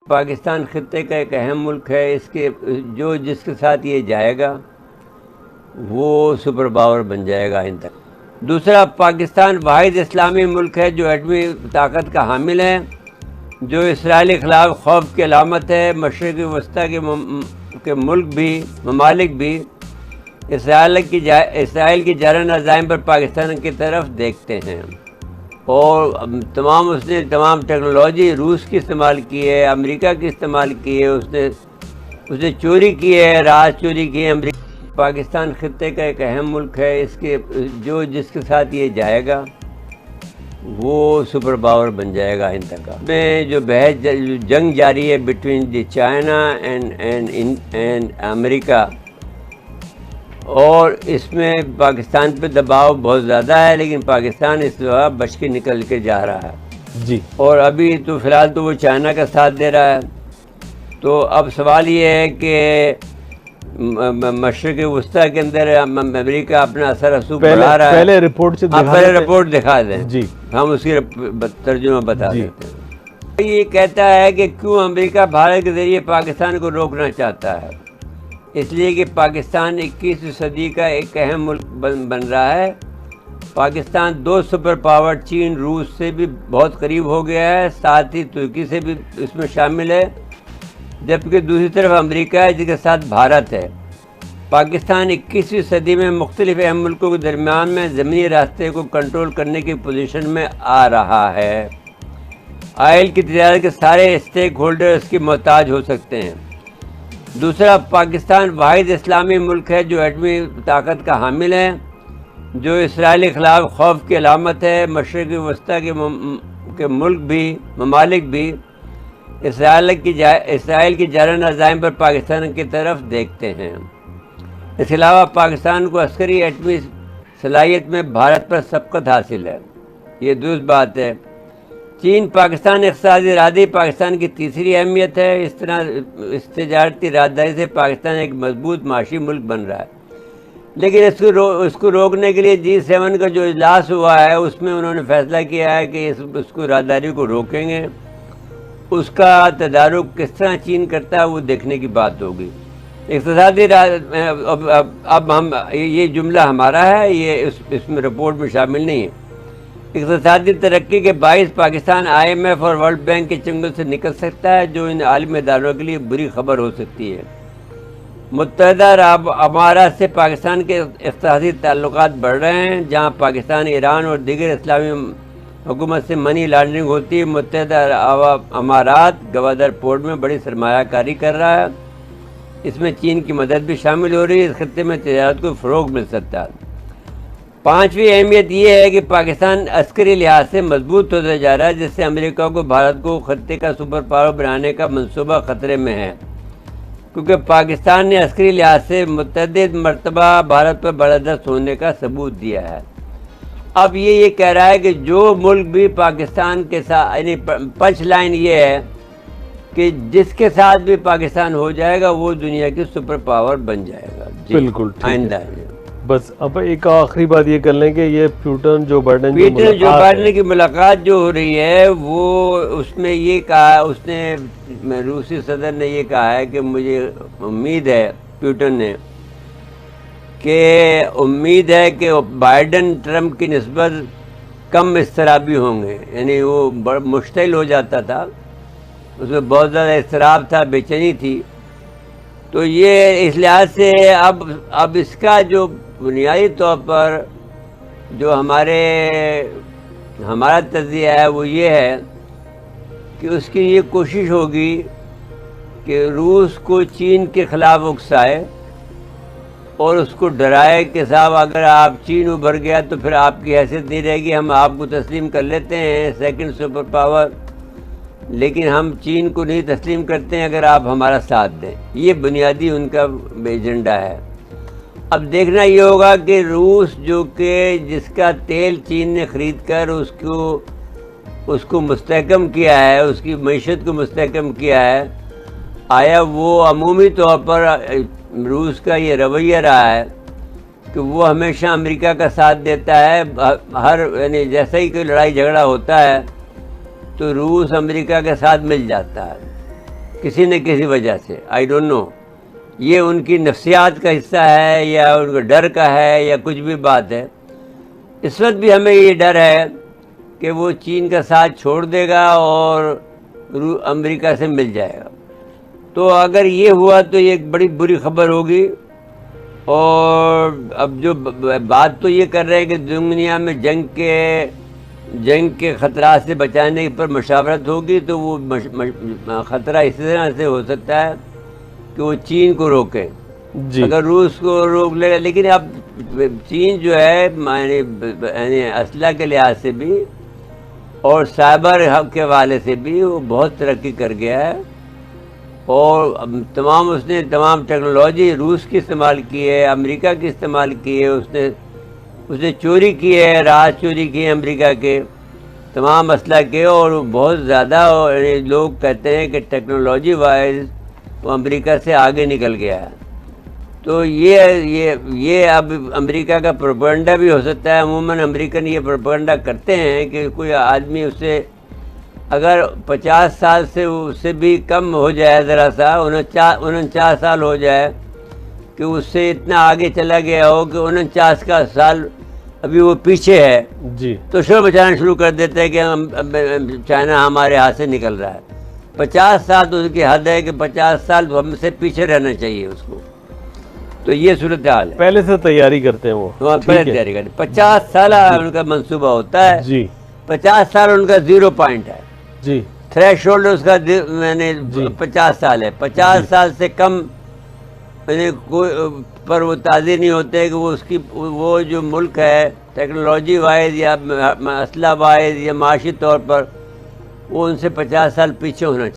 پاکستان خطے کا ایک اہم ملک ہے. اس کے جس کے ساتھ یہ جائے گا وہ سپر پاور بن جائے گا آئندہ. دوسرا، پاکستان واحد اسلامی ملک ہے جو ایٹمی طاقت کا حامل ہے، جو اسرائیل کے خلاف خوف کی علامت ہے. مشرق وسطیٰ کے ممالک بھی اسرائیل کی جارحانہ عزائم پر پاکستان کی طرف دیکھتے ہیں، اور اس نے تمام ٹیکنالوجی روس کی استعمال کی ہے، امریکہ کی استعمال کی ہے، اس نے چوری کی ہے، راز چوری کی ہے امریکہ. پاکستان خطے کا ایک اہم ملک ہے. اس کے جس کے ساتھ یہ جائے گا وہ سپر پاور بن جائے گا آئندہ کا. میں جو جنگ جاری ہے بٹوین دی چائنا اینڈ امریکہ، اور اس میں پاکستان پہ دباؤ بہت زیادہ ہے، لیکن پاکستان اس دفعہ بچ کے نکل کے جا رہا ہے جی. اور ابھی تو فی الحال تو وہ چائنا کا ساتھ دے رہا ہے. تو اب سوال یہ ہے کہ مشرق وسطیٰ کے اندر امریکہ اپنا اثر رسوخ بڑھا رہا ہے. پہلے رپورٹ دکھا دیں جی، ہم اس کی ترجمہ بتا دیتے ہیں. یہ کہتا ہے کہ کیوں امریکہ بھارت کے ذریعے پاکستان کو روکنا چاہتا ہے. اس لیے کہ پاکستان 21ویں صدی کا ایک اہم ملک بن رہا ہے. پاکستان 2 سپر پاور چین روس سے بھی بہت قریب ہو گیا ہے، ساتھ ہی ترکی سے بھی اس میں شامل ہے، جبکہ دوسری طرف امریکہ ہے جس کے ساتھ بھارت ہے. پاکستان 21ویں صدی میں مختلف اہم ملکوں کے درمیان میں زمینی راستے کو کنٹرول کرنے کی پوزیشن میں آ رہا ہے. آئل کی تجارت کے سارے اسٹیک ہولڈر اس کی محتاج ہو سکتے ہیں. دوسرا، پاکستان واحد اسلامی ملک ہے جو ایٹمی طاقت کا حامل ہے، جو اسرائیل کے خلاف خوف کی علامت ہے. مشرق وسطیٰ کے ممالک بھی اسرائیل کی جارحانہ عزائم پر پاکستان کی طرف دیکھتے ہیں. اس کے علاوہ پاکستان کو عسکری ایٹمی صلاحیت میں بھارت پر سبقت حاصل ہے. یہ درست بات ہے. چین پاکستان اقتصادی ارادی پاکستان کی تیسری اہمیت ہے. اس طرح اس تجارتی رازداری سے پاکستان ایک مضبوط معاشی ملک بن رہا ہے. لیکن اس کو روکنے کے لیے G7 کا جو اجلاس ہوا ہے اس میں انہوں نے فیصلہ کیا ہے کہ اس کو رازداری کو روکیں گے. اس کا تدارک کس طرح چین کرتا ہے وہ دیکھنے کی بات ہوگی. اقتصادی اب یہ جملہ ہمارا ہے، یہ اس میں رپورٹ میں شامل نہیں ہے. اقتصادی ترقی کے باعث پاکستان IMF اور ورلڈ بینک کے چنگل سے نکل سکتا ہے، جو ان عالمی اداروں کے لیے بری خبر ہو سکتی ہے. متحدہ عرب امارات سے پاکستان کے اقتصادی تعلقات بڑھ رہے ہیں، جہاں پاکستان، ایران اور دیگر اسلامی حکومت سے منی لانڈرنگ ہوتی ہے. متحدہ عرب امارات گوادر پورٹ میں بڑی سرمایہ کاری کر رہا ہے. اس میں چین کی مدد بھی شامل ہو رہی ہے. اس خطے میں تجارت کو فروغ مل سکتا ہے. 5ویں اہمیت یہ ہے کہ پاکستان عسکری لحاظ سے مضبوط ہوتا جا رہا ہے، جس سے امریکہ کو بھارت کو خطے کا سپر پاور بنانے کا منصوبہ خطرے میں ہے، کیونکہ پاکستان نے عسکری لحاظ سے متعدد مرتبہ بھارت پر بالادست ہونے کا ثبوت دیا ہے. اب یہ کہہ رہا ہے کہ جو ملک بھی پاکستان کے ساتھ، یعنی پنچ لائن یہ ہے کہ جس کے ساتھ بھی پاکستان ہو جائے گا وہ دنیا کی سپر پاور بن جائے گا. بالکل آئندہ. بس اب ایک آخری بات یہ کر لیں کہ یہ پیوٹن جو بائیڈن کی ملاقات جو ہو رہی ہے وہ اس میں یہ کہا، اس نے روسی صدر نے یہ کہا ہے کہ مجھے امید ہے، پیوٹن نے، کہ امید ہے کہ بائیڈن ٹرمپ کی نسبت کم اضطرابی ہوں گے. یعنی وہ بڑا مشتعل ہو جاتا تھا، اس میں بہت زیادہ اضطراب تھا، بے چینی تھی. تو یہ اس لحاظ سے اب اس کا جو بنیادی طور پر جو ہمارا تجزیہ ہے وہ یہ ہے کہ اس کی یہ کوشش ہوگی کہ روس کو چین کے خلاف اکسائے اور اس کو ڈرائے کہ صاحب اگر آپ چین ابھر گیا تو پھر آپ کی حیثیت نہیں رہے گی، ہم آپ کو تسلیم کر لیتے ہیں سیکنڈ سپر پاور، لیکن ہم چین کو نہیں تسلیم کرتے ہیں اگر آپ ہمارا ساتھ دیں. یہ بنیادی ان کا ایجنڈا ہے. اب دیکھنا یہ ہوگا کہ روس جو کہ جس کا تیل چین نے خرید کر اس کو مستحکم کیا ہے، اس کی معیشت کو مستحکم کیا ہے، آیا وہ عمومی طور پر روس کا یہ رویہ رہا ہے کہ وہ ہمیشہ امریکہ کا ساتھ دیتا ہے. یعنی جیسا ہی کوئی لڑائی جھگڑا ہوتا ہے تو روس امریکہ کے ساتھ مل جاتا ہے. کسی نہ کسی وجہ سے. آئی ڈونٹ نو یہ ان کی نفسیات کا حصہ ہے یا ان کا ڈر کا ہے یا کچھ بھی بات ہے. اس وقت بھی ہمیں یہ ڈر ہے کہ وہ چین کا ساتھ چھوڑ دے گا اور امریکہ سے مل جائے گا. تو اگر یہ ہوا تو یہ ایک بڑی بری خبر ہوگی. اور اب جو بات تو یہ کر رہے ہیں کہ دنیا میں جنگ کے خطرات سے بچانے پر مشاورت ہوگی, تو وہ خطرہ اس طرح سے ہو سکتا ہے کہ وہ چین کو روکے. جی اگر روس کو روک لے گا, لیکن اب چین جو ہے یعنی اسلحہ کے لحاظ سے بھی اور سائبر حق کے حوالے سے بھی وہ بہت ترقی کر گیا ہے. اور اس نے تمام ٹیکنالوجی روس کی استعمال کی ہے, امریکہ کی استعمال کی ہے. اس نے چوری کی ہے, راز چوری کی ہے امریکہ کے تمام اسلحہ کے, اور بہت زیادہ لوگ کہتے ہیں کہ ٹیکنالوجی وائز وہ امریکہ سے آگے نکل گیا ہے. تو یہ اب امریکہ کا پروپیگنڈا بھی ہو سکتا ہے. عموماً امریکن یہ پروپیگنڈا کرتے ہیں کہ کوئی آدمی اس سے اگر 50 سال سے اس سے بھی کم ہو جائے, ذرا سا 49 سال ہو جائے, کہ اس سے اتنا آگے چلا گیا ہو کہ 49 کا سال ابھی وہ پیچھے ہے, جی تو شور بچانا شروع کر دیتے ہیں کہ چائنا ہمارے ہاتھ سے نکل رہا ہے. 50 سال تو اس کی حد ہے کہ 50 سال ہم سے پیچھے رہنا چاہیے اس کو. تو یہ صورتحال ہے. پہلے سے تیاری کرتے ہیں وہ, پہلے تیاری کرتے 50 سال ان کا منصوبہ ہوتا ہے. جی 50 سال ان کا 0 پوائنٹ ہے. جی تھریش ہولڈ اس کا 50 سال ہے. 50 سال سے کم پر وہ تازی نہیں ہوتے کہ وہ جو ملک ہے ٹیکنالوجی وائز یا اسلحہ وائز یا معاشی طور پر وہ ان سے 50 سال پیچھے ہونا چاہیے.